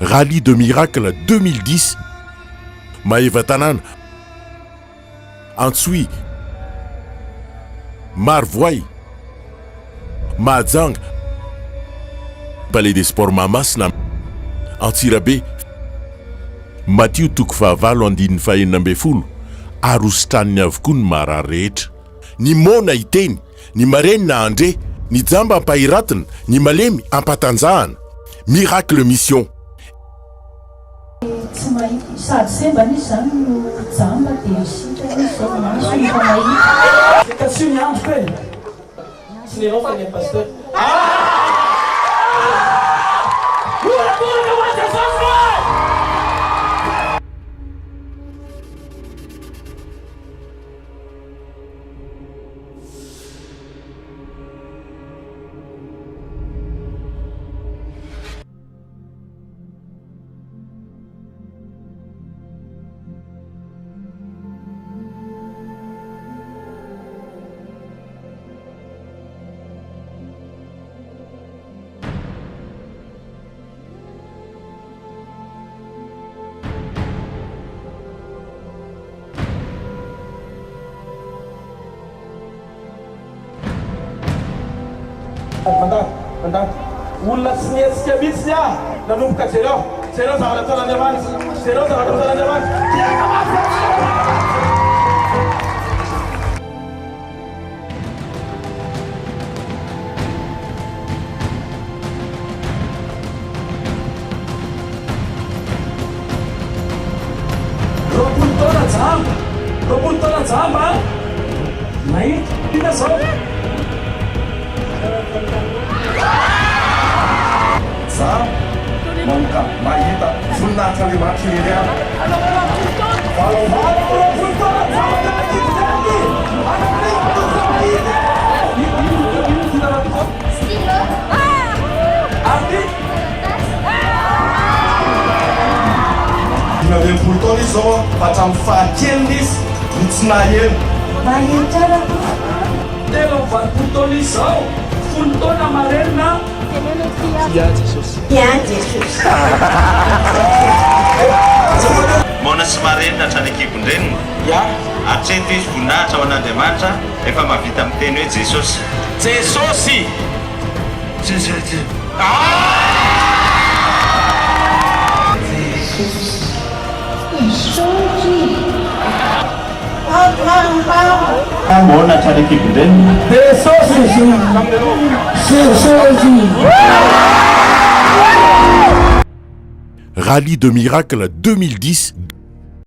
Rallye de Miracle 2010 Maeva Tanana Antsui Marvoy Mahajanga Palais des Sports Mahamasina Antsirabe Matio toko fahavalo andininy fahenina amby folo arositraniny avokoa ny marary rehetra ny mona iteny ny marenina andre ny jamba ampahiratina ny malemy ampatanjahana Miracle Mission tsy mahita sady semba nisy zany no jamba dia sika zao maso ny mahita Cassio n'y a un peu. Ce n'est pas le pasteur. Mandany olona tsy nietsika mihitsy a nanomboka jereo zavatra ataon'Andriamanitra jereo zavatra ataon'Andriamanitra tiaka mafy roapolo taona jamba mahita zao za mamoka mahita voninahitra Andriamanitra irery Dimy taona izy zao hatramin'ny fahakeliny izy no tsy naheno maheno tsara telo valopolo taona izy zao folo taona marenina Mona sy marenina hatrany akibondrenina hatreto izy voninahitra ao an'Andriamanitra efa mahavita miteny hoe Jesosy Jesosy mona hatrany akibondrenina Rallye de Miracle 2010